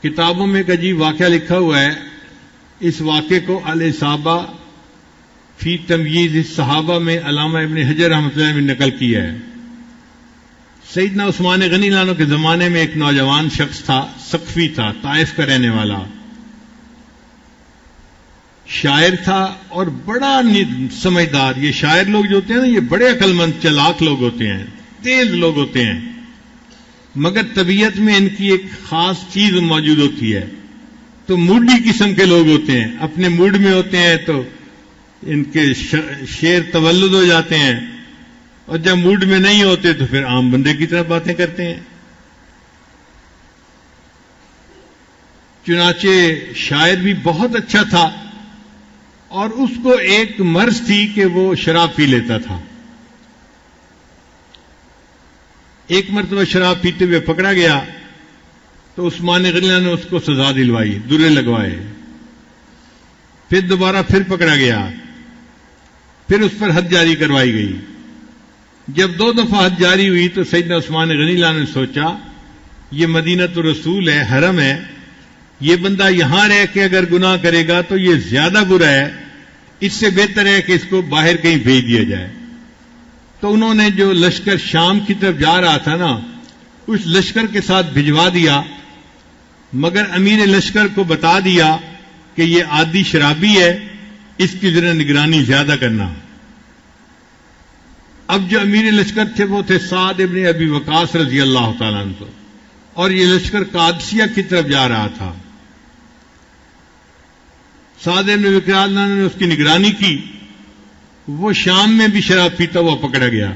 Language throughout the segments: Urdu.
کتابوں میں ایک عجیب واقعہ لکھا ہوا ہے. اس واقعے کو الاصابہ فی تمییز الصحابہ میں علامہ ابن حجر رحمۃ اللہ نے نقل کیا ہے. سیدنا عثمان غنی اللہ عنہ کے زمانے میں ایک نوجوان شخص تھا، ثقفی تھا، طائف کا رہنے والا، شاعر تھا اور بڑا سمجھدار. یہ شاعر لوگ جو ہوتے ہیں نا، یہ بڑے عقل مند چلاک لوگ ہوتے ہیں، تیز لوگ ہوتے ہیں، مگر طبیعت میں ان کی ایک خاص چیز موجود ہوتی ہے. تو موڈی قسم کے لوگ ہوتے ہیں، اپنے موڈ میں ہوتے ہیں تو ان کے شعر تولد ہو جاتے ہیں، اور جب موڈ میں نہیں ہوتے تو پھر عام بندے کی طرح باتیں کرتے ہیں. چنانچہ شاعر بھی بہت اچھا تھا، اور اس کو ایک مرض تھی کہ وہ شراب پی لیتا تھا. ایک مرتبہ شراب پیتے ہوئے پکڑا گیا تو عثمان غنی نے اس کو سزا دلوائی، درے لگوائے. پھر دوبارہ پھر پکڑا گیا، پھر اس پر حد جاری کروائی گئی. جب 2 دفعہ حد جاری ہوئی تو سیدنا عثمان غنی اللہ نے سوچا یہ مدینۃ الرسول ہے، حرم ہے، یہ بندہ یہاں رہ کے اگر گناہ کرے گا تو یہ زیادہ برا ہے، اس سے بہتر ہے کہ اس کو باہر کہیں بھیج دیا جائے. تو انہوں نے جو لشکر شام کی طرف جا رہا تھا نا، اس لشکر کے ساتھ بھجوا دیا، مگر امیر لشکر کو بتا دیا کہ یہ عادی شرابی ہے، اس کی ذرا نگرانی زیادہ کرنا. اب جو امیر لشکر تھے وہ تھے سعد ابن ابی وقاص رضی اللہ تعالیٰ عنہ، اور یہ لشکر قادسیہ کی طرف جا رہا تھا. سعد ابن ابی وقاص نے اس کی نگرانی کی. وہ شام میں بھی شراب پیتا ہوا پکڑا گیا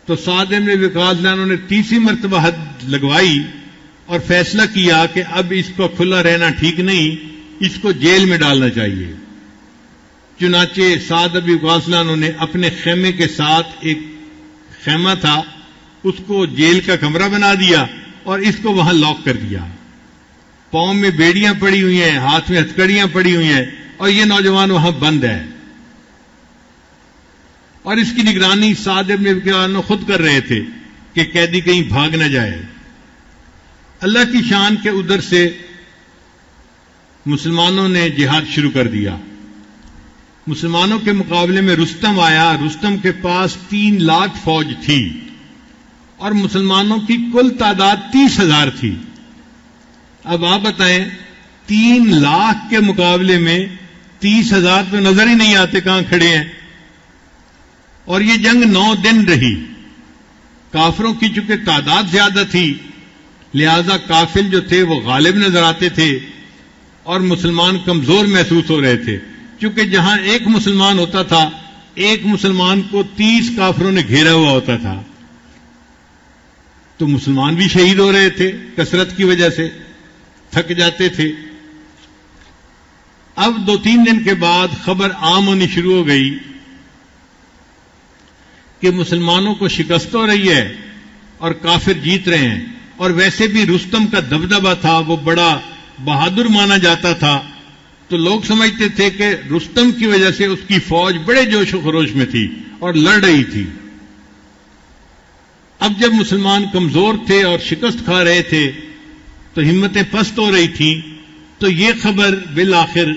تو سعد ابن ابی وقاص نے تیسری مرتبہ حد لگوائی اور فیصلہ کیا کہ اب اس کو کھلا رہنا ٹھیک نہیں، اس کو جیل میں ڈالنا چاہیے. چنانچہ سعد ابی وقاص نے اپنے خیمے کے ساتھ ایک خیمہ تھا، اس کو جیل کا کمرہ بنا دیا اور اس کو وہاں لاک کر دیا. پاؤں میں بیڑیاں پڑی ہوئی ہیں، ہاتھ میں ہتھکڑیاں پڑی ہوئی ہیں، اور یہ نوجوان وہاں بند ہے. اور اس کی نگرانی سعد ابن ابی وقاص خود کر رہے تھے کہ قیدی کہیں بھاگ نہ جائے. اللہ کی شان کے ادھر سے مسلمانوں نے جہاد شروع کر دیا. مسلمانوں کے مقابلے میں رستم آیا. رستم کے پاس 3 لاکھ فوج تھی اور مسلمانوں کی کل تعداد 30,000 تھی. اب آپ بتائیں 3 لاکھ کے مقابلے میں 30,000 تو نظر ہی نہیں آتے کہاں کھڑے ہیں. اور یہ جنگ 9 دن رہی. کافروں کی چونکہ تعداد زیادہ تھی لہذا کافر جو تھے وہ غالب نظر آتے تھے اور مسلمان کمزور محسوس ہو رہے تھے. چونکہ جہاں ایک مسلمان ہوتا تھا، ایک مسلمان کو 30 کافروں نے گھیرا ہوا ہوتا تھا. تو مسلمان بھی شہید ہو رہے تھے، کثرت کی وجہ سے تھک جاتے تھے. اب 2-3 دن کے بعد خبر عام ہونی شروع ہو گئی کہ مسلمانوں کو شکست ہو رہی ہے اور کافر جیت رہے ہیں. اور ویسے بھی رستم کا دبدبہ تھا، وہ بڑا بہادر مانا جاتا تھا، تو لوگ سمجھتے تھے کہ رستم کی وجہ سے اس کی فوج بڑے جوش و خروش میں تھی اور لڑ رہی تھی. اب جب مسلمان کمزور تھے اور شکست کھا رہے تھے تو ہمتیں پست ہو رہی تھیں. تو یہ خبر بالآخر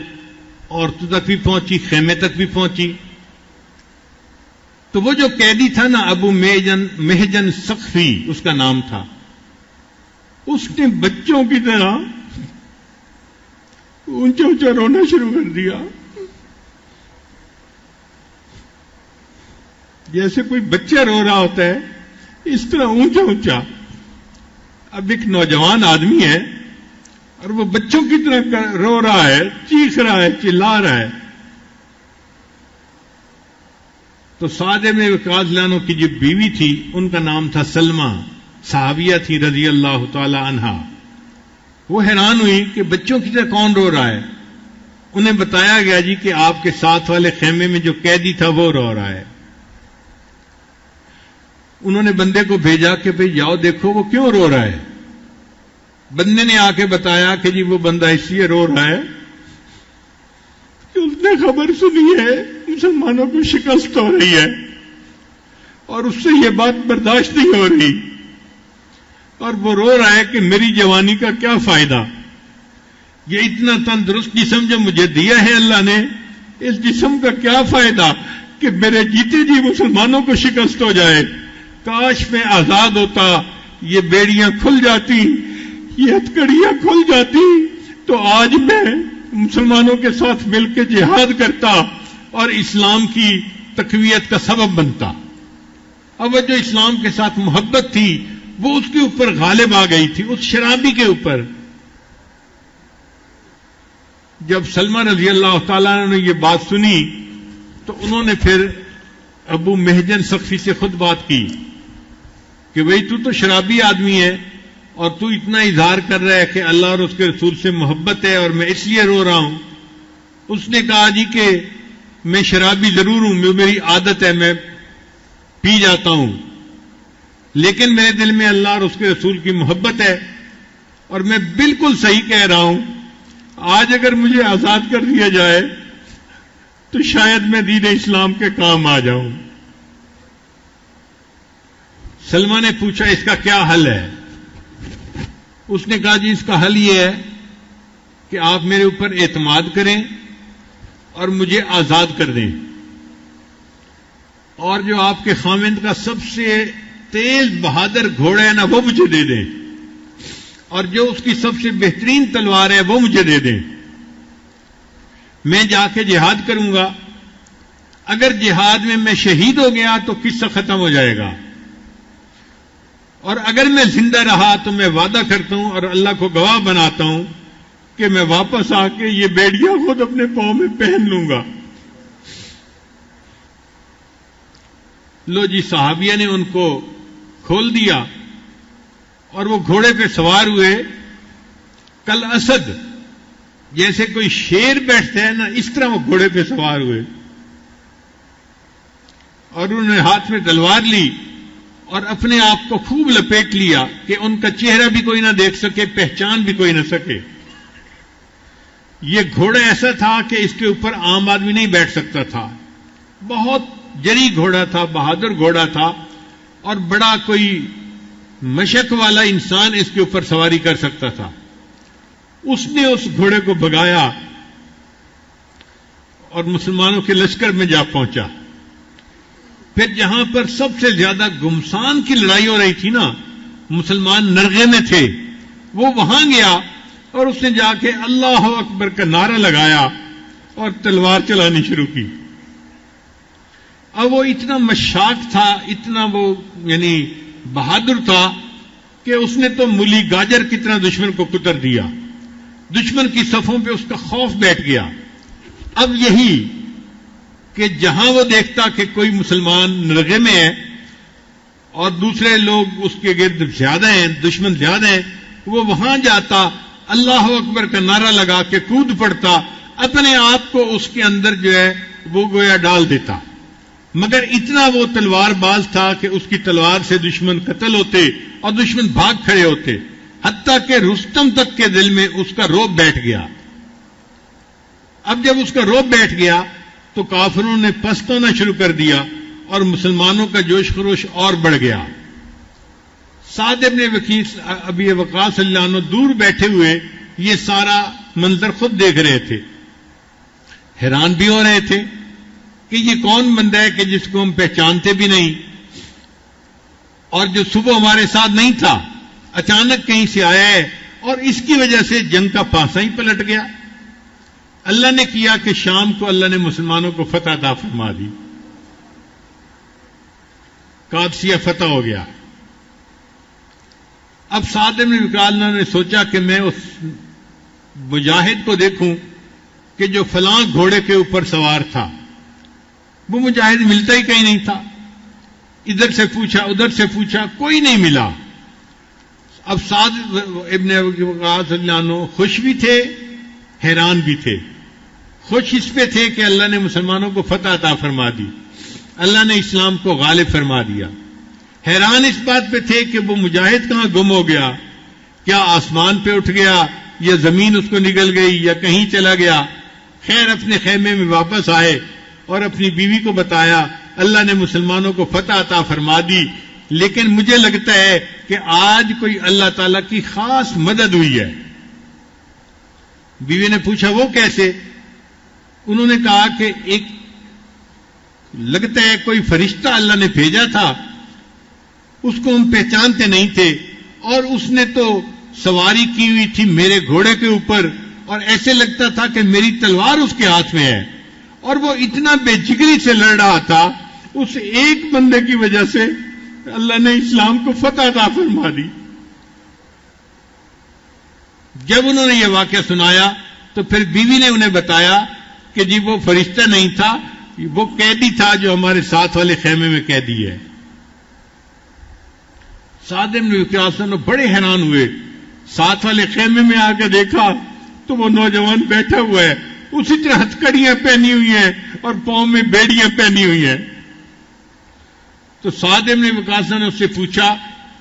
عورتوں تک بھی پہنچی، خیمے تک بھی پہنچی. تو وہ جو قیدی تھا نا، ابو محجن ثقفی اس کا نام تھا، اس نے بچوں کی طرح اونچا اونچا رونا شروع کر دیا، جیسے کوئی بچہ رو رہا ہوتا ہے اس طرح اونچا اونچا. اب ایک نوجوان آدمی ہے اور وہ بچوں کی طرح رو رہا ہے، چیخ رہا ہے، چلا رہا ہے. تو سعد بن وقاص عنہ کی جو بیوی تھی ان کا نام تھا سلمہ، صحابیہ تھی رضی اللہ تعالی عنہا. وہ حیران ہوئی کہ بچوں کی طرح کون رو رہا ہے. انہیں بتایا گیا جی کہ آپ کے ساتھ والے خیمے میں جو قیدی تھا وہ رو رہا ہے. انہوں نے بندے کو بھیجا کہ بھئی جاؤ دیکھو وہ کیوں رو رہا ہے. بندے نے آ کے بتایا کہ جی وہ بندہ اس لیے رو رہا ہے کہ اس نے خبر سنی ہے مسلمانوں کو شکست ہو رہی ہے اور اس سے یہ بات برداشت نہیں ہو رہی. اور وہ رو رہا ہے کہ میری جوانی کا کیا فائدہ، یہ اتنا تندرست جسم جو مجھے دیا ہے اللہ نے، اس جسم کا کیا فائدہ کہ میرے جیتے جی مسلمانوں کو شکست ہو جائے، کاش میں آزاد ہوتا، یہ بیڑیاں کھل جاتی، یہ ہتھکڑیاں کھل جاتی، تو آج میں مسلمانوں کے ساتھ مل کے جہاد کرتا اور اسلام کی تقویت کا سبب بنتا۔ اب وہ جو اسلام کے ساتھ محبت تھی وہ اس کے اوپر غالب آ گئی تھی، اس شرابی کے اوپر۔ جب سلمہ رضی اللہ تعالیٰ عنہ نے یہ بات سنی تو انہوں نے پھر ابو محجن سقفی سے خود بات کی کہ بھئی تو شرابی آدمی ہے اور تو اتنا اظہار کر رہا ہے کہ اللہ اور اس کے رسول سے محبت ہے اور میں اس لیے رو رہا ہوں۔ اس نے کہا جی کہ میں شرابی ضرور ہوں، میری عادت ہے، میں پی جاتا ہوں، لیکن میرے دل میں اللہ اور اس کے رسول کی محبت ہے اور میں بالکل صحیح کہہ رہا ہوں، آج اگر مجھے آزاد کر دیا جائے تو شاید میں دین اسلام کے کام آ جاؤں۔ سلمہ نے پوچھا اس کا کیا حل ہے؟ اس نے کہا جی اس کا حل یہ ہے کہ آپ میرے اوپر اعتماد کریں اور مجھے آزاد کر دیں، اور جو آپ کے خاوند کا سب سے تیز بہادر گھوڑا ہے نا وہ مجھے دے دیں، اور جو اس کی سب سے بہترین تلوار ہے وہ مجھے دے دیں، میں جا کے جہاد کروں گا۔ اگر جہاد میں شہید ہو گیا تو قصہ ختم ہو جائے گا، اور اگر میں زندہ رہا تو میں وعدہ کرتا ہوں اور اللہ کو گواہ بناتا ہوں کہ میں واپس آ کے یہ بیڑیاں خود اپنے پاؤں میں پہن لوں گا۔ لو جی صحابیہ نے ان کو کھول دیا اور وہ گھوڑے پہ سوار ہوئے، کل اسد جیسے کوئی شیر بیٹھتا ہے نا اس طرح وہ گھوڑے پہ سوار ہوئے، اور انہوں نے ہاتھ میں تلوار لی اور اپنے آپ کو خوب لپیٹ لیا کہ ان کا چہرہ بھی کوئی نہ دیکھ سکے، پہچان بھی کوئی نہ سکے۔ یہ گھوڑا ایسا تھا کہ اس کے اوپر عام آدمی نہیں بیٹھ سکتا تھا، بہت جری گھوڑا تھا، بہادر گھوڑا تھا، اور بڑا کوئی مشق والا انسان اس کے اوپر سواری کر سکتا تھا۔ اس نے اس گھوڑے کو بھگایا اور مسلمانوں کے لشکر میں جا پہنچا۔ پھر جہاں پر سب سے زیادہ گمسان کی لڑائی ہو رہی تھی نا، مسلمان نرغے میں تھے، وہ وہاں گیا اور اس نے جا کے اللہ اکبر کا نعرہ لگایا اور تلوار چلانی شروع کی۔ اب وہ اتنا مشاق تھا، اتنا وہ یعنی بہادر تھا کہ اس نے تو مولی گاجر کی طرح دشمن کو کتر دیا، دشمن کی صفوں پہ اس کا خوف بیٹھ گیا۔ اب یہی کہ جہاں وہ دیکھتا کہ کوئی مسلمان نرغے میں ہے اور دوسرے لوگ اس کے گرد زیادہ ہیں، دشمن زیادہ ہیں، وہ وہاں جاتا، اللہ اکبر کا نعرہ لگا کے کود پڑتا، اپنے آپ کو اس کے اندر جو ہے وہ گویا ڈال دیتا۔ مگر اتنا وہ تلوار باز تھا کہ اس کی تلوار سے دشمن قتل ہوتے اور دشمن بھاگ کھڑے ہوتے، حتیٰ کہ رستم تک کے دل میں اس کا رعب بیٹھ گیا۔ اب جب اس کا رعب بیٹھ گیا تو کافروں نے پست ہونا شروع کر دیا اور مسلمانوں کا جوش خروش اور بڑھ گیا۔ سعد ابن ابی وقاص اللہ عنہ دور بیٹھے ہوئے یہ سارا منظر خود دیکھ رہے تھے، حیران بھی ہو رہے تھے کہ یہ کون بندہ ہے کہ جس کو ہم پہچانتے بھی نہیں، اور جو صبح ہمارے ساتھ نہیں تھا اچانک کہیں سے آیا ہے، اور اس کی وجہ سے جنگ کا پاسا ہی پلٹ گیا۔ اللہ نے کیا کہ شام کو اللہ نے مسلمانوں کو فتح عطا فرما دی، قادسیہ فتح ہو گیا۔ اب سعد بن وقاص نے سوچا کہ میں اس مجاہد کو دیکھوں کہ جو فلاں گھوڑے کے اوپر سوار تھا، وہ مجاہد ملتا ہی کہیں نہیں تھا، ادھر سے پوچھا ادھر سے پوچھا، کوئی نہیں ملا۔ اب سعد ابن وقاص اللہ عنہ خوش بھی تھے حیران بھی تھے۔ خوش اس پہ تھے کہ اللہ نے مسلمانوں کو فتح عطا فرما دی، اللہ نے اسلام کو غالب فرما دیا۔ حیران اس بات پہ تھے کہ وہ مجاہد کہاں گم ہو گیا، کیا آسمان پہ اٹھ گیا یا زمین اس کو نگل گئی یا کہیں چلا گیا۔ خیر اپنے خیمے میں واپس آئے اور اپنی بیوی کو بتایا اللہ نے مسلمانوں کو فتح عطا فرما دی، لیکن مجھے لگتا ہے کہ آج کوئی اللہ تعالیٰ کی خاص مدد ہوئی ہے۔ بیوی نے پوچھا وہ کیسے؟ انہوں نے کہا کہ ایک لگتا ہے کوئی فرشتہ اللہ نے بھیجا تھا، اس کو ہم پہچانتے نہیں تھے، اور اس نے تو سواری کی ہوئی تھی میرے گھوڑے کے اوپر، اور ایسے لگتا تھا کہ میری تلوار اس کے ہاتھ میں ہے، اور وہ اتنا بے جگری سے لڑ رہا تھا، اس ایک بندے کی وجہ سے اللہ نے اسلام کو فتح عطا فرما دی۔ جب انہوں نے یہ واقعہ سنایا تو پھر بیوی نے انہیں بتایا کہ جی وہ فرشتہ نہیں تھا، وہ قیدی تھا جو ہمارے ساتھ والے خیمے میں قیدی ہے۔ سعد بن وقاص بڑے حیران ہوئے، ساتھ والے خیمے میں آ کے دیکھا تو وہ نوجوان بیٹھا ہوا ہے، اسی طرح ہتھکڑیاں پہنی ہوئی ہیں اور پاؤں میں بیڑیاں پہنی ہوئی ہیں۔ تو سعد بن وقاص نے اس سے پوچھا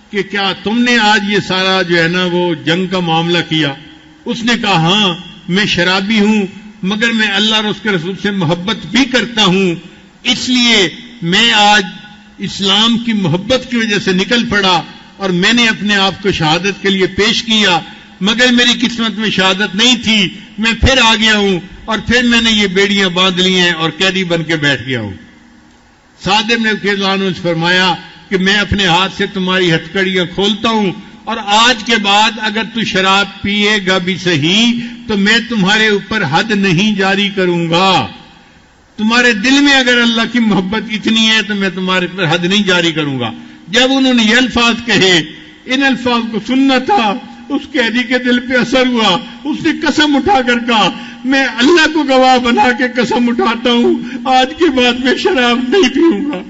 کہ کیا تم نے آج یہ سارا جو ہے نا وہ جنگ کا معاملہ کیا؟ اس نے کہا ہاں، میں شرابی ہوں مگر میں اللہ اور اس کے رسول سے محبت بھی کرتا ہوں، اس لیے میں آج اسلام کی محبت کی وجہ سے نکل پڑا اور میں نے اپنے آپ کو شہادت کے لیے پیش کیا، مگر میری قسمت میں شہادت نہیں تھی، میں پھر آ گیا ہوں اور پھر میں نے یہ بیڑیاں باندھ لی ہیں اور قیدی بن کے بیٹھ گیا ہوں۔ سعد بن وقاص نے فرمایا کہ میں اپنے ہاتھ سے تمہاری ہتھکڑیاں کھولتا ہوں، اور آج کے بعد اگر تو شراب پیے گا بھی صحیح تو میں تمہارے اوپر حد نہیں جاری کروں گا، تمہارے دل میں اگر اللہ کی محبت اتنی ہے تو میں تمہارے اوپر حد نہیں جاری کروں گا۔ جب انہوں نے یہ الفاظ کہے، ان الفاظ کو سننا تھا، اس قیدی کے دل پہ اثر ہوا، اس نے قسم اٹھا کر کہا میں اللہ کو گواہ بنا کے قسم اٹھاتا ہوں آج کے بعد میں شراب نہیں پیوں گا۔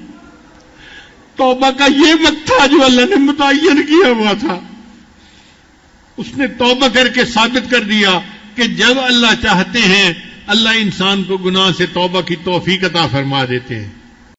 توبہ کا یہ وقت تھا جو اللہ نے متعین کیا ہوا تھا، اس نے توبہ کر کے ثابت کر دیا کہ جب اللہ چاہتے ہیں اللہ انسان کو گناہ سے توبہ کی توفیق عطا فرما دیتے ہیں۔